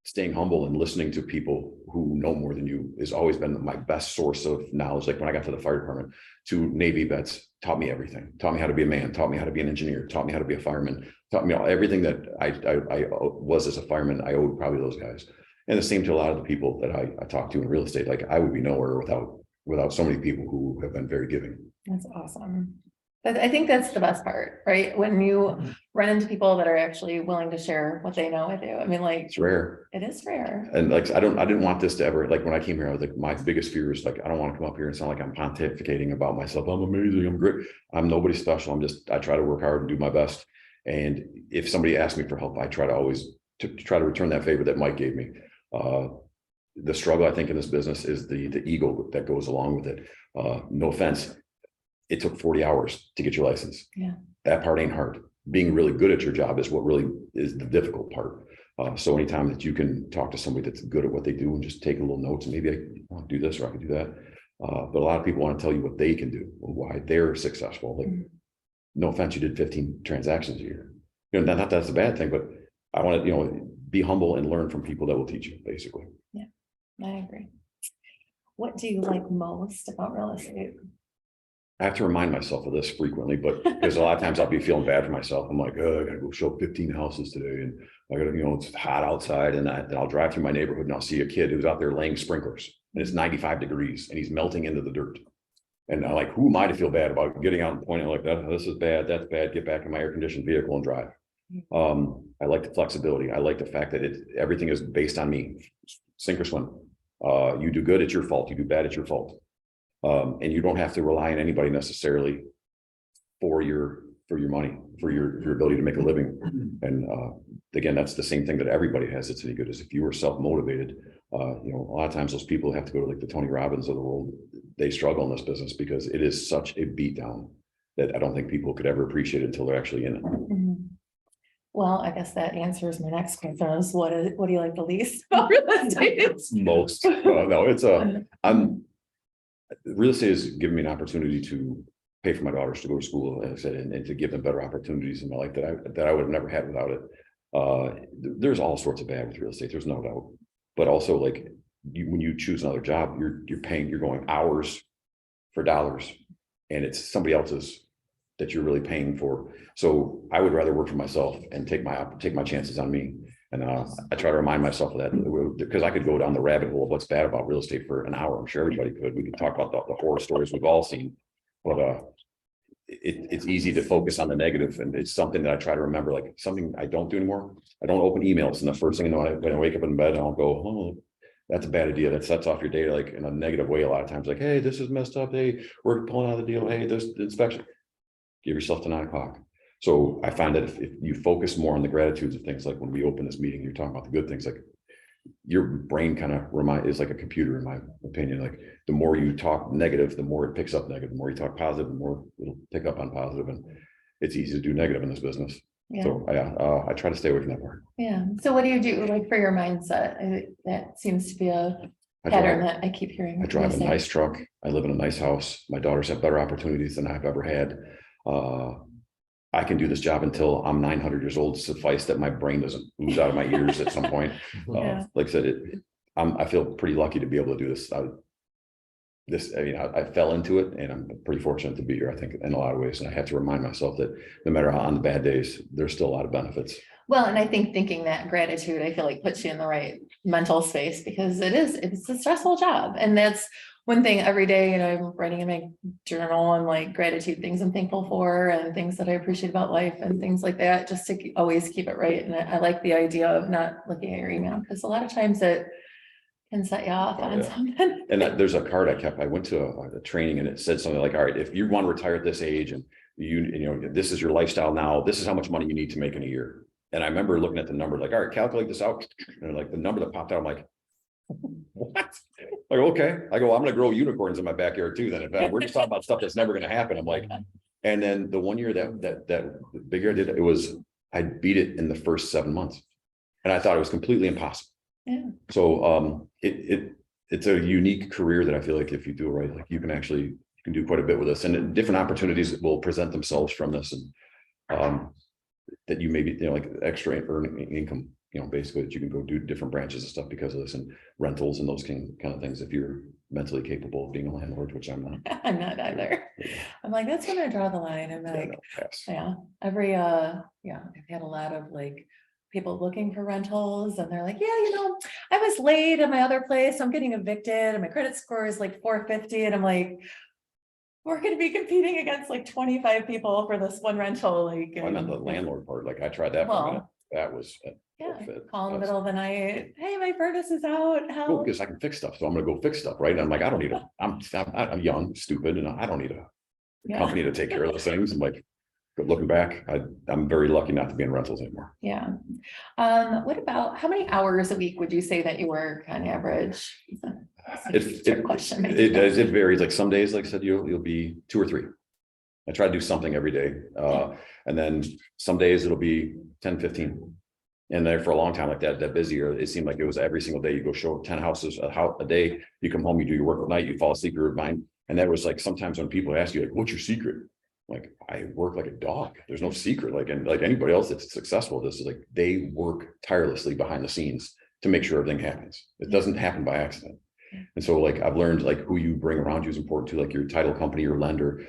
staying humble and listening to people who know more than you has always been my best source of knowledge. Like when I got to the fire department, 2 Navy vets taught me everything, taught me how to be a man, taught me how to be an engineer, taught me how to be a fireman, taught me everything that I was as a fireman. I owed probably those guys. And the same to a lot of the people that I talked to in real estate. Like I would be nowhere without so many people who have been very giving. That's awesome. But I think that's the best part, right? When you run into people that are actually willing to share what they know with you. I mean, like, It's rare. it is rare. And like, I didn't want this to ever, like when I came here, I was like, my biggest fear is like, I don't want to come up here and sound like I'm pontificating about myself. I'm amazing. I'm great. I'm nobody special. I try to work hard and do my best. And if somebody asks me for help, I try to always try to return that favor that Mike gave me. The struggle, I think, in this business is the ego that goes along with it. No offense. It took 40 hours to get your license. Yeah. That part ain't hard. Being really good at your job is what really is the difficult part. So anytime that you can talk to somebody that's good at what they do and just take a little notes, and maybe I want to do this or I can do that. But a lot of people want to tell you what they can do, or why they're successful. Like, no offense, you did 15 transactions a year. You know, not that's a bad thing, but I want to, you know, be humble and learn from people that will teach you, basically. I agree. What do you like most about real estate? I have to remind myself of this frequently, but because a lot of times I'll be feeling bad for myself. I'm like, oh, I gotta go show 15 houses today, and I gotta, you know, it's hot outside, and I'll drive through my neighborhood and I'll see a kid who's out there laying sprinklers, and it's 95 degrees and he's melting into the dirt. And I'm like, who am I to feel bad about getting out and pointing like that? This is bad, that's bad, get back in my air conditioned vehicle and drive. I like the flexibility. I like the fact that everything is based on me, sink or swim. You do good, it's your fault. You do bad, it's your fault. And you don't have to rely on anybody necessarily for your money, for your ability to make a living. And again, that's the same thing that everybody has that's any good, is if you are self-motivated. You know, a lot of times those people have to go to like the Tony Robbins of the world. They struggle in this business because it is such a beatdown that I don't think people could ever appreciate it until they're actually in it. Well, I guess that answers my next question is what do you like the least about real estate? Most, no, it's real estate has given me an opportunity to pay for my daughters to go to school, as I said, and to give them better opportunities in my life that I would have never had without it. There's all sorts of bad with real estate, there's no doubt, but also like when you choose another job, you're going hours for dollars, and it's somebody else's that you're really paying for. So I would rather work for myself and take my chances on me. And I try to remind myself of that, because I could go down the rabbit hole of what's bad about real estate for an hour. I'm sure everybody could. We could talk about the horror stories we've all seen, but it's easy to focus on the negative. And it's something that I try to remember, like something I don't do anymore. I don't open emails. And the first thing I know, when I wake up in bed, I'll go, oh, that's a bad idea. That sets off your day, like in a negative way. A lot of times, like, hey, this is messed up. Hey, we're pulling out of the deal. Hey, there's the inspection. Give yourself to 9 o'clock. So I find that if you focus more on the gratitudes of things, like when we open this meeting, you're talking about the good things, like your brain kind of is like a computer, in my opinion. Like the more you talk negative, the more it picks up negative. The more you talk positive, the more it'll pick up on positive. And it's easy to do negative in this business. Yeah. So I try to stay away from that part. Yeah. So what do you do like for your mindset? That seems to be a pattern that I keep hearing. I drive a nice truck. I live in a nice house. My daughters have better opportunities than I've ever had. I can do this job until I'm 900 years old. Suffice that my brain doesn't ooze out of my ears at some point. Yeah. Like I said, I feel pretty lucky to be able to do this. I fell into it, and I'm pretty fortunate to be here, I think, in a lot of ways. And I have to remind myself that no matter how on the bad days, there's still a lot of benefits. Well, and I think thinking that gratitude, I feel like puts you in the right mental space, because it's a stressful job. And that's one thing every day, you know, I'm writing in my journal and like gratitude, things I'm thankful for and things that I appreciate about life and things like that, just to always keep it right. And I like the idea of not looking at your email, because a lot of times it can set you off on something. And there's a card I went to a training, and it said something like, all right, if you want to retire at this age and you know, this is your lifestyle now, this is how much money you need to make in a year. And I remember looking at the number, like, all right, calculate this out. And like the number that popped out, I'm like, what? Like, okay. I go, I'm going to grow unicorns in my backyard too. Then if we're just talking about stuff that's never going to happen. I'm like, and then the one year that big year I did, I beat it in the first 7 months. And I thought it was completely impossible. Yeah. So it's a unique career that I feel like if you do it right, like you can do quite a bit with this, and different opportunities will present themselves from this. And that you maybe, you know, like extra earning income, you know, basically that you can go do different branches of stuff because of this, and rentals and those kind of things, if you're mentally capable of being a landlord, which I'm not. I'm not either. I'm like, that's when I draw the line. I'm like, yeah, I've had a lot of like people looking for rentals, and they're like, yeah, you know, I was late at my other place, I'm getting evicted and my credit score is like 450. And I'm like, we're going to be competing against like 25 people for this one rental. Like, I'm on the landlord part. Like I tried that for a minute. That was call in the middle of the night. Hey, my furnace is out. Help. Because I can fix stuff, so I'm gonna go fix stuff, right? And I'm like, I don't need I'm young, stupid, and I don't need a company to take care of those things. I'm like, but looking back, I'm very lucky not to be in rentals anymore. Yeah. What about how many hours a week would you say that you work on average? It varies. Like some days, like I said, you'll be 2 or 3. I try to do something every day. And then some days it'll be 10, 15. And there for a long time, like that busier, it seemed like it was every single day. You go show 10 houses a day, you come home, you do your work at night, you fall asleep, your mind. And that was like, sometimes when people ask you, like, what's your secret? Like, I work like a dog. There's no secret. Like, and like anybody else that's successful, this is like, they work tirelessly behind the scenes to make sure everything happens. It doesn't happen by accident. And so like, I've learned like who you bring around you is important too. Like your title company or lender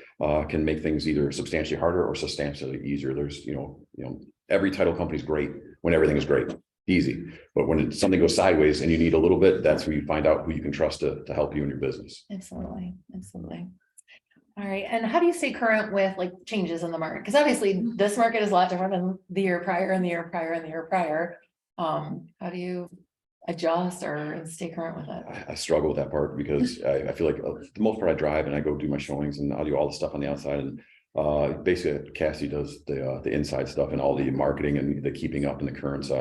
can make things either substantially harder or substantially easier. There's, every title company is great when everything is great, easy. But when something goes sideways and you need a little bit, that's where you find out who you can trust to help you in your business. Absolutely, absolutely. All right, and how do you stay current with like changes in the market? Because obviously this market is a lot different than the year prior and the year prior and the year prior. How do you adjust or stay current with it? I struggle with that part because I feel like the most part I drive and I go do my showings and I'll do all the stuff on the outside, and basically Cassie does the inside stuff and all the marketing and the keeping up in the currents.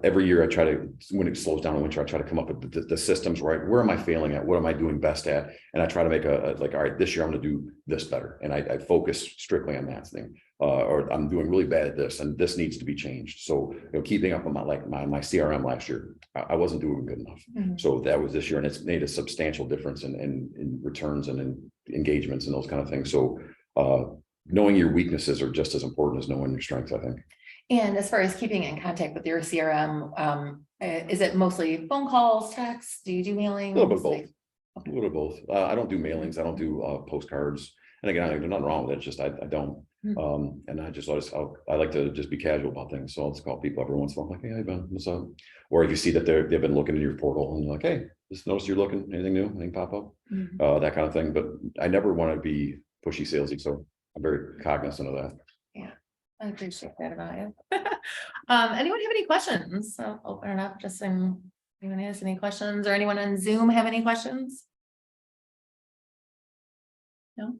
Every year I try to, when it slows down in winter, I try to come up with the systems, right? Where am I failing at? What am I doing best at? And I try to make like, all right, this year I'm going to do this better. And I focus strictly on that thing. Or I'm doing really bad at this and this needs to be changed. So, keeping up on my CRM last year, I wasn't doing good enough. Mm-hmm. So that was this year, and it's made a substantial difference in returns and in engagements and those kind of things. So knowing your weaknesses are just as important as knowing your strengths, I think. And as far as keeping in contact with your CRM, is it mostly phone calls, texts? Do you do mailings? A little bit of both. A little bit of both. I don't do mailings. I don't do postcards. And again, there's nothing wrong with it. It's just I don't. And I like to just be casual about things. So I'll just call people every once in a while, like, hey, how you been? What's up? Or if you see that they've been looking in your portal and you're like, hey, just notice you're looking, anything new, anything pop up, that kind of thing. But I never want to be pushy salesy. So I'm very cognizant of that. Yeah, I appreciate that about you. Anyone have any questions? So open it up, just saying, anyone has any questions or anyone on Zoom have any questions? No?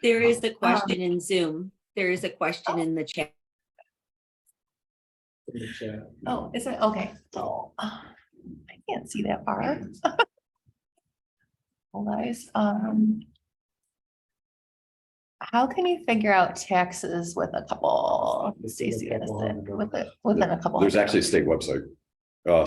There is a question in Zoom. There is a question in the chat. Oh, is it? Okay. So I can't see that far. Hold on. How can you figure out taxes with a couple, Stacy, within a couple? There's actually a state website.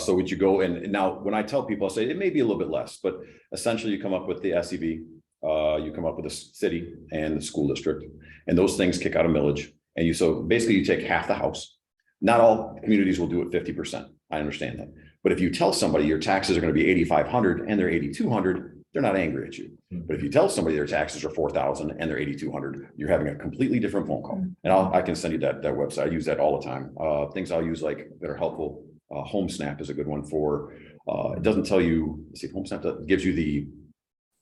So would you go and now when I tell people, I say it may be a little bit less, but essentially you come up with the SEV, you come up with the city and the school district, and those things kick out a millage. And so basically you take half the house. Not all communities will do it 50%. I understand that. But if you tell somebody your taxes are going to be 8,500 and they're 8,200, they're not angry at you. But if you tell somebody their taxes are 4,000 and they're 8,200, you're having a completely different phone call. And I can send you that website. I use that all the time. Things I'll use like that are helpful. Home Snap is a good one for, it doesn't tell you, let's see, Home Snap gives you the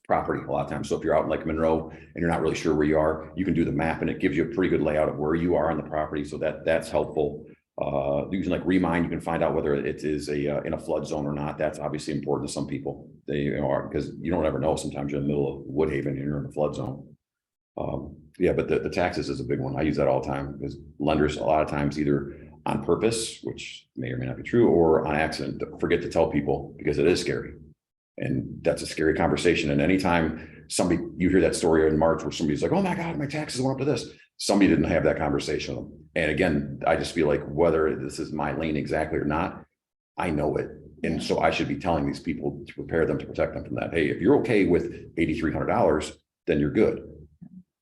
property a lot of times. So if you're out in like Monroe and you're not really sure where you are, you can do the map and it gives you a pretty good layout of where you are on the property. So that's helpful. Using like Remind, you can find out whether it is in a flood zone or not. That's obviously important to some people. They are, because you don't ever know. Sometimes you're in the middle of Woodhaven and you're in a flood zone. Yeah, but the taxes is a big one. I use that all the time because lenders a lot of times either on purpose, which may or may not be true, or on accident, forget to tell people because it is scary. And that's a scary conversation. And anytime you hear that story in March where somebody's like, oh my God, my taxes went up to this. Somebody didn't have that conversation with them. And again, I just feel like whether this is my lane exactly or not, I know it. And so I should be telling these people to prepare them to protect them from that. Hey, if you're okay with $8,300, then you're good.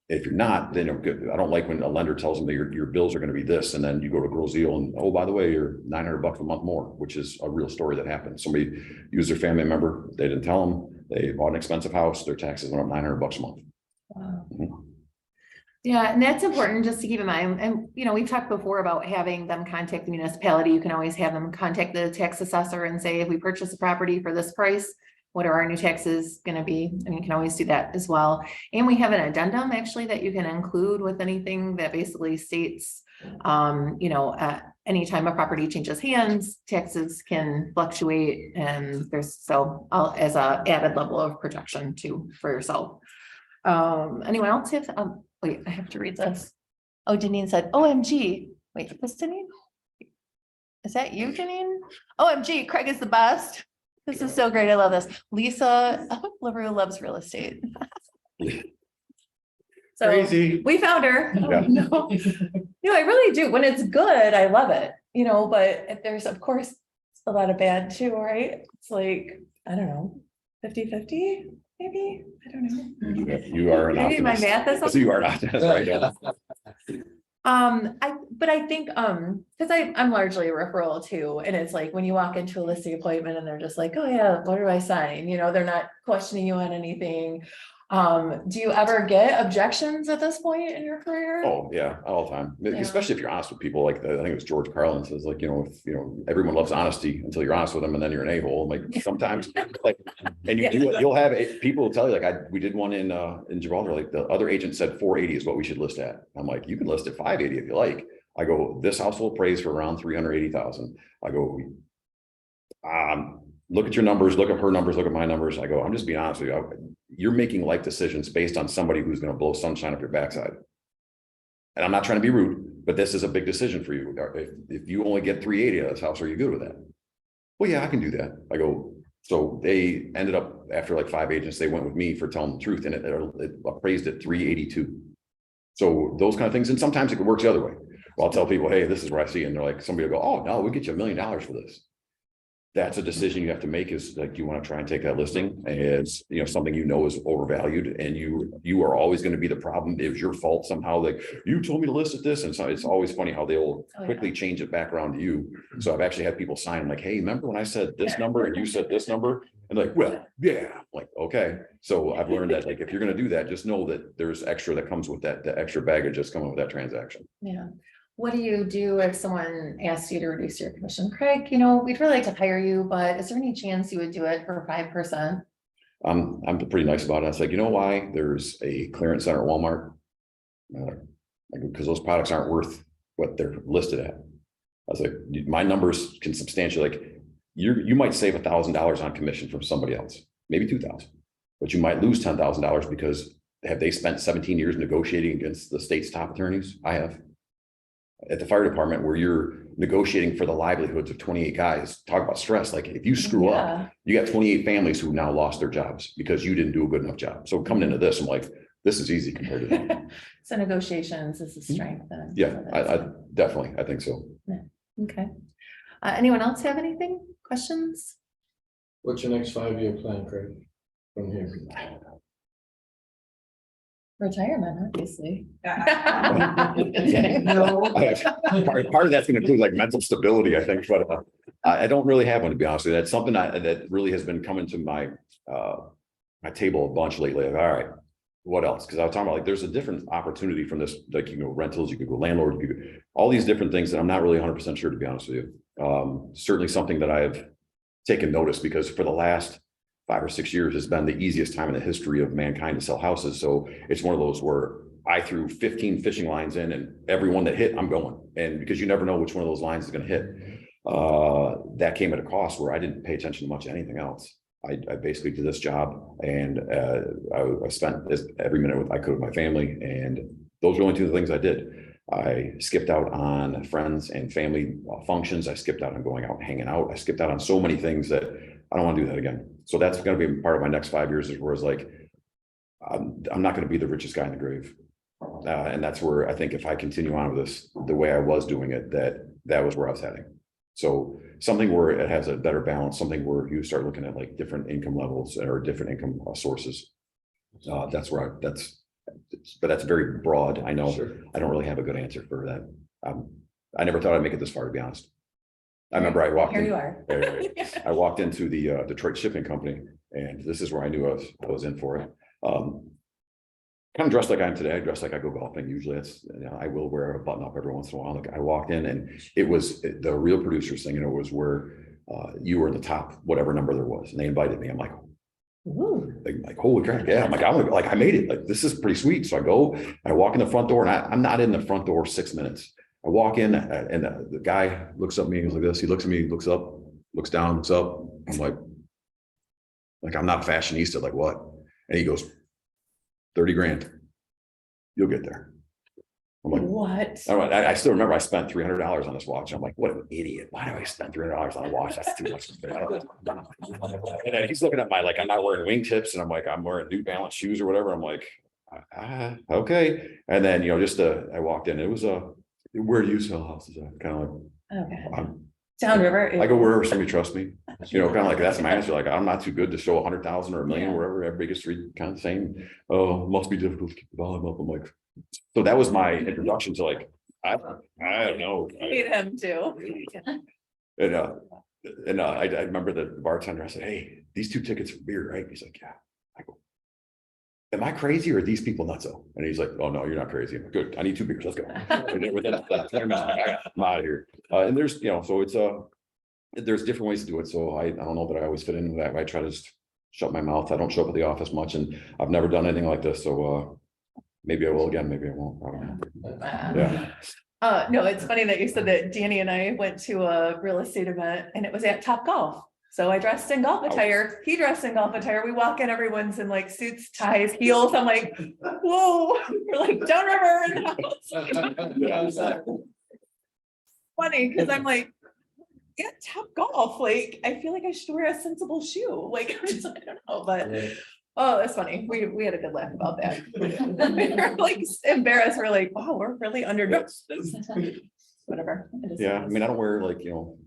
If you're not, then you're good. I don't like when a lender tells them that your bills are going to be this, and then you go to Girl Zeal and, oh, by the way, you're $900 a month more, which is a real story that happened. Somebody used their family member. They didn't tell them. They bought an expensive house. Their taxes went up $900 a month. Wow. Yeah, and that's important just to keep in mind. And, we've talked before about having them contact the municipality. You can always have them contact the tax assessor and say, if we purchase a property for this price, what are our new taxes going to be? And you can always do that as well. And we have an addendum actually that you can include with anything that basically states, at any time a property changes hands, taxes can fluctuate, and there's as a added level of protection too for yourself. Anyone else have? Wait, I have to read this. Oh, Janine said, OMG. Wait, is this Janine? Is that you, Janine? OMG, Craig is the best. This is so great. I love this. Lisa LaRue loves real estate. So Crazy. we found her. Yeah. No. I really do. When it's good, I love it, but if there's, of course, a lot of bad too, right? It's like, I don't know, 50-50, maybe? I don't know. You are an Maybe my optimist. math is off. So you are an optimist, right? Yeah. But I think, because I'm largely a referral too, and it's like when you walk into a listing appointment and they're just like, oh yeah, what do I sign? They're not questioning you on anything. Do you ever get objections at this point in your career? Oh, yeah, all the time, Yeah. especially if you're honest with people, like, I think it was George Carlin says, like, everyone loves honesty until you're honest with them, and then you're an a-hole, like, sometimes, like, and you'll have people will tell you, like, we did one in Gibraltar, like, the other agent said 480 is what we should list at. I'm like, you can list at 580 if you like. I go, this house will appraise for around 380,000. I go, look at your numbers, look at her numbers, look at my numbers. I go, I'm just being honest with you. You're making life decisions based on somebody who's going to blow sunshine up your backside. And I'm not trying to be rude, but this is a big decision for you. If you only get 380 out of this house, are you good with that? Well, yeah, I can do that. I go, so they ended up, after like 5 agents, they went with me for telling the truth, and it appraised at 382. So those kind of things. And sometimes it works the other way. Well, I'll tell people, hey, this is what I see. And they're like, somebody will go, oh, no, we'll get you $1 million for this. That's a decision you have to make, is like, you want to try and take that listing as, something is overvalued, and you are always going to be the problem. It was your fault somehow. Like, you told me to list at this. And so it's always funny how they'll quickly change it back around to you. So I've actually had people sign like, hey, remember when I said this number and you said this number? And like, well, yeah, I'm like, okay. So I've learned that, like, if you're going to do that, just know that there's extra that comes with that, the extra baggage that's coming with that transaction. Yeah. What do you do if someone asks you to reduce your commission? Craig, we'd really like to hire you, but is there any chance you would do it for 5%? I'm pretty nice about it. It's like, you know why? There's a clearance center at Walmart. Because those products aren't worth what they're listed at. I was like, my numbers can substantially, like, you might save $1,000 on commission from somebody else, maybe 2,000, but you might lose $10,000 because have they spent 17 years negotiating against the state's top attorneys? I have. At the fire department, where you're negotiating for the livelihoods of 28 guys, talk about stress. Like, if you screw up, you got 28 families who now lost their jobs because you didn't do a good enough job. So coming into this, I'm like, this is easy compared to that. So negotiations is a strength then. Yeah, I definitely, I think so. Okay. Anyone else have anything? Questions? What's your next 5-year plan, Craig? From here? Retirement, obviously. No. Part of that's going to include like mental stability, I think, but I don't really have one, to be honest with you. That's something that really has been coming to my table a bunch lately. Like, all right, what else? Because I was talking about, like, there's a different opportunity from this, like, rentals, you could go landlord, all these different things that I'm not really 100% sure, to be honest with you. Certainly something that I have taken notice, because for the last 5 or 6 years has been the easiest time in the history of mankind to sell houses. So it's one of those where I threw 15 fishing lines in, and every one that hit, I'm going. And because you never know which one of those lines is going to hit, that came at a cost where I didn't pay attention to much anything else. I basically did this job, and I spent every minute I could with my family, and those were only 2 things I did. I skipped out on friends and family functions. I skipped out on going out and hanging out. I skipped out on so many things that I don't want to do that again. So that's going to be part of my next 5 years, is where it's like, I'm not going to be the richest guy in the grave. And that's where I think if I continue on with this, the way I was doing it, that was where I was heading. So something where it has a better balance, something where you start looking at like different income levels or different income sources. That's where but that's very broad. I know. Sure. I don't really have a good answer for that. I never thought I'd make it this far, to be honest. I remember I walked in. Here you are. I walked into the Detroit shipping company, and this is where I knew I was in for it. Kind of dressed like I am today. I dress like I go golfing. Usually I will wear a button up every once in a while. Like, I walked in, and it was the real producers thing. It was where you were in the top, whatever number there was, and they invited me. I'm like, ooh, like holy crap. Yeah. I'm like, I made it. Like, this is pretty sweet. So I walk in the front door, and I'm not in the front door 6 minutes. I walk in, and the guy looks up at me, he's like this. He looks at me, looks up, looks down, looks up. I'm like I'm not a fashionista, like what? And he goes, 30 grand. You'll get there. I'm like, what? I still remember I spent $300 on this watch. I'm like, what an idiot. Why do I spend $300 on a watch? That's too much. And then he's looking at my, like, I'm not wearing wingtips, and I'm like, I'm wearing New Balance shoes or whatever. I'm like, okay. And then, I walked in, it was Where do you sell houses at? Kind of Okay. like, Downriver. I go wherever somebody trusts me, you know, kind of like, that's my answer. Like, I'm not too good to show 100,000 or a million, Yeah. wherever, everybody gets to read kind of the same. Oh, must be difficult to keep the volume up. I'm like, so that was my introduction to like, I don't know. Hate him too. And, I remember the bartender, I said, hey, these 2 tickets for beer, right? He's like, yeah. I go, am I crazy or are these people nutso? And he's like, oh, no, you're not crazy. I'm like, good. I need 2 beers. Let's go. And then within 10 minutes, I'm out of here. And there's, you know, so it's there's different ways to do it. So I don't know that I always fit into that. I try to just shut my mouth. I don't show up at the office much, and I've never done anything like this. So maybe I will again, maybe I won't. I don't know. Yeah. No, it's funny that you said that Danny and I went to a real estate event and it was at Top Golf. So I dressed in golf attire, he dressed in golf attire. We walk in, everyone's in like suits, ties, heels. I'm like, whoa, we're like downriver in the house. Funny, because I'm like, yeah, Top Golf, like, I feel like I should wear a sensible shoe. Like, I'm just, I don't know, but oh, that's funny. We had a good laugh about that. We were like embarrassed. We're like, wow, we're really underdressed. Whatever. It is Yeah, what I it mean, I don't wear like, you know,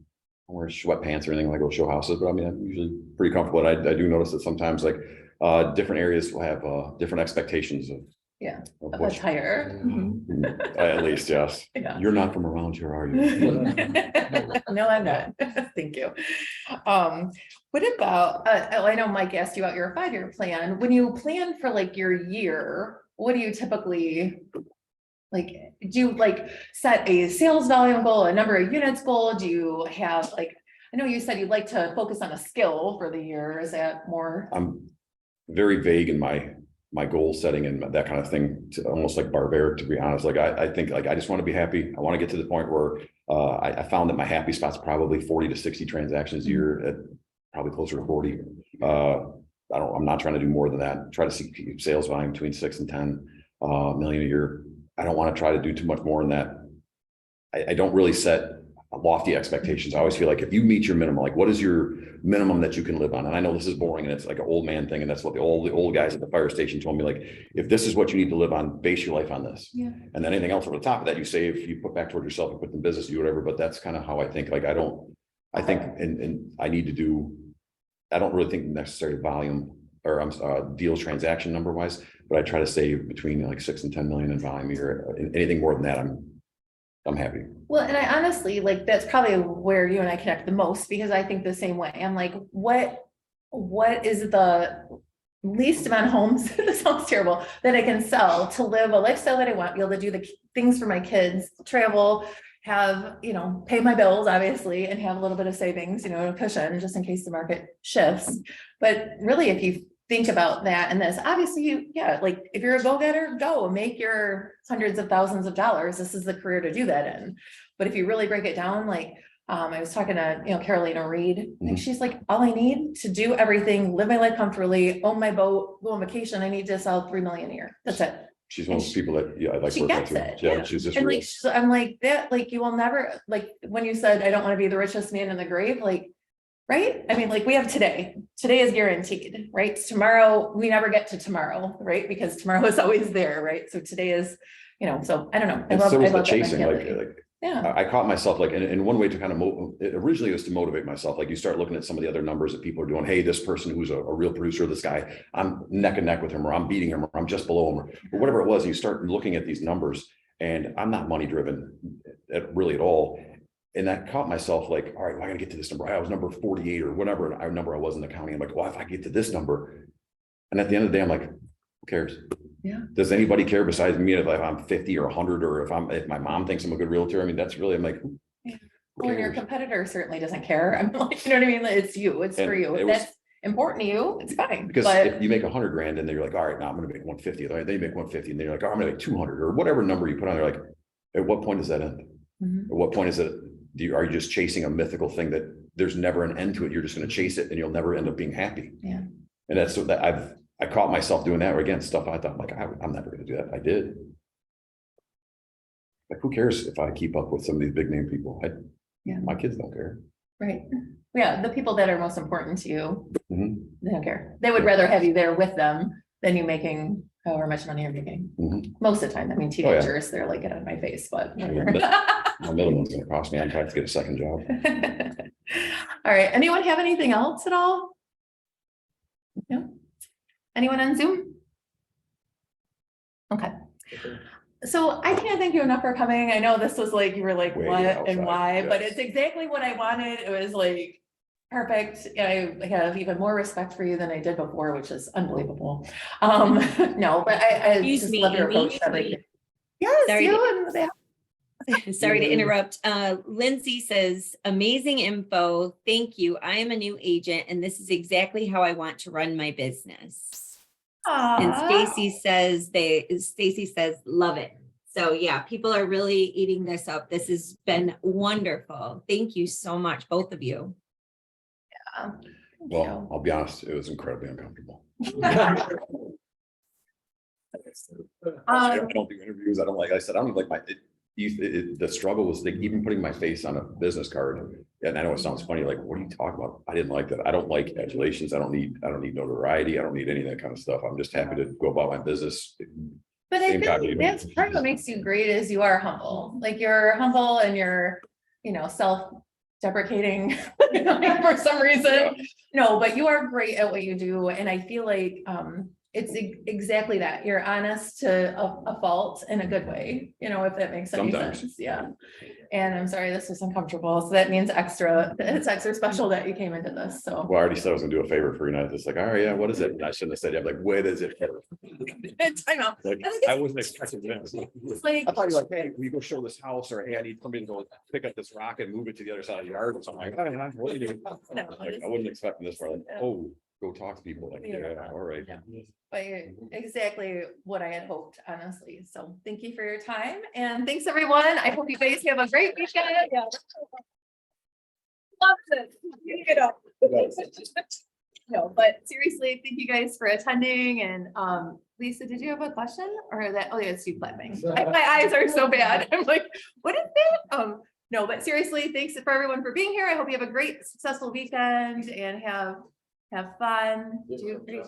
I don't wear sweatpants or anything when I go show houses, but I mean, I'm usually pretty comfortable. And I do notice that sometimes like different areas will have different expectations of. Yeah, of is. what- Attire. Mhm. At least, yes. Yeah. You're not from around here, are you? No, I'm not. Thank you. What about, I know Mike asked you about your 5-year plan. When you plan for like your year, what do you typically like, do you like set a sales volume goal, a number of units goal? Do you have like, I know you said you'd like to focus on a skill for the year. Is that more? I'm very vague in my goal setting and that kind of thing, to almost like barbaric, to be honest. Like I think like I just want to be happy. I want to get to the point where I found that my happy spot's probably 40 to 60 transactions a year, at probably closer to 40. I'm not trying to do more than that. Try to see sales volume between 6 and 10 million a year. I don't want to try to do too much more than that. I don't really set lofty expectations. I always feel like if you meet your minimum, like what is your minimum that you can live on? And I know this is boring and it's like an old man thing. And that's what the old guys at the fire station told me, like, if this is what you need to live on, base your life on this. Yeah. And then anything else over the top of that, you save, you put back toward yourself and put in business, do whatever. But that's kind of how I think. Like, I think, and I need to do, I don't really think necessary volume or deals transaction number wise, but I try to save between like 6 and 10 million in volume a year. Anything more than that, I'm happy. Well, and I honestly, like, that's probably where you and I connect the most, because I think the same way. I'm like, what is the least amount of homes, this sounds terrible, that I can sell to live a lifestyle that I want, be able to do the things for my kids, travel, have, you know, pay my bills, obviously, and have a little bit of savings, you know, a cushion just in case the market shifts. But really, if you think about that and this, obviously, yeah, like if you're a go-getter, go make your hundreds of thousands of dollars. This is the career to do that in. But if you really break it down, like I was talking to, you know, Carolina Reed, and she's like, all I need to do everything, live my life comfortably, own my boat, go on vacation, I need to sell 3 million a year. That's it. She's one of those people that, yeah, I like She working gets with. it, Yeah, yeah. she's just And real. like, I'm like that, like you will never, like when you said, I don't want to be the richest man in the grave, like, right? I mean, like we have today is guaranteed, right? Tomorrow, we never get to tomorrow, right? Because tomorrow is always there, right? So today is, you know, so I don't know. And so was the that chasing, mentality. Yeah, I caught myself like, in one way to kind of, originally it was to motivate myself. Like you start looking at some of the other numbers that people are doing. Hey, this person who's a real producer, this guy, I'm neck and neck with him, or I'm beating him, or I'm just below him, or whatever it was. And you start looking at these numbers, and I'm not money driven really at all. And that caught myself like, all right, well, I gotta get to this number. I was number 48 or whatever number I was in the county. I'm like, well, if I get to this number, and at the end of the day, I'm like, who cares? Yeah. Does anybody care besides me if I'm 50 or 100, or if my mom thinks I'm a good realtor? I mean, that's really, I'm like, who well, and your cares? competitor certainly doesn't care. I'm like, you know what I mean? It's you, it's for And you. it If was- that's important to you, it's fine. Because But if you make 100 grand and then you're like, all right, now I'm gonna make 150, then you make 150, and then you're like, oh, I'm gonna make 200, or whatever number you put on there. Like, at what point does that end? Mhm. At what point is it? Are you just chasing a mythical thing that there's never an end to it? You're just going to chase it and you'll never end up being happy. Yeah. And that's what I caught myself doing that. Or again, stuff I thought like, I'm never going to do that. I did. Like, who cares if I keep up with some of these big name people? Yeah. My kids don't care. right. Yeah, the people that are most important to you, Mhm. they don't care. They would rather have you there with them than you making however much money you're making. Mhm. Most of the time, I mean, Oh, yeah. teenagers, they're like, get out of my face, but. I mean, My middle one's gonna cost me, I'm trying to get a second job. All right, anyone have anything else at all? No? Anyone on Zoom? Okay. So I can't thank you enough for coming. I know this was like, you were like, Way what and outside, why, but yes. it's exactly what I wanted. It was like perfect. I have even more respect for you than I did before, which is unbelievable. No, but I Excuse just me, love your Amy. approach to everything. Yes, Sorry you and Sorry to interrupt. Lindsay says, amazing info. Thank you. I am a new agent and this is exactly how I want to run my business. And Aw. Stacy says, love it. So yeah, people are really eating this up. This has been wonderful. Thank you so much, both of you. Thank Well, I'll be honest, it was incredibly uncomfortable. you. I don't do interviews. I don't like, I said, I don't like the struggle was like even putting my face on a business card. And I know it sounds funny, like, what are you talking about? I didn't like that. I don't like adulations. I don't need notoriety. I don't need any of that kind of stuff. I'm just happy to go about my business. But I Same think time, that's part of what makes you great is you are humble. Like you're humble and you're, self-deprecating for some reason. No, but you are great at what you do. And I feel like it's exactly that. You're honest to a fault in a good way, if that makes any Sometimes. sense. Yeah. And I'm sorry, this was uncomfortable. So that means it's extra special that you came into this. So. Well, I already said I was gonna do a favor for you tonight. It's like, all right, yeah, what is it? And I shouldn't have said it. I'm like, what is it? I know. Like, I wasn't expecting that. It's like, I thought you were like, hey, will you go show this house, or hey, I need somebody to go pick up this rock and move it to the other side of the yard or something. Like, oh, yeah, what are you doing? No, Like, I wasn't expecting this. Like, Yeah. oh, go talk to people. Like, Yeah. yeah, all right. Yeah. but exactly what I had hoped, honestly. So thank you for your time and thanks everyone. I hope you guys have a great weekend. Yeah. Loves it. You know. No, but seriously, thank you guys for attending. And Lisa, did you have a question or that? Oh, yeah, it's you clapping. My eyes are so bad. I'm like, what is that? No, but seriously, thanks for everyone for being here. I hope you have a great, successful weekend and have fun. Do great.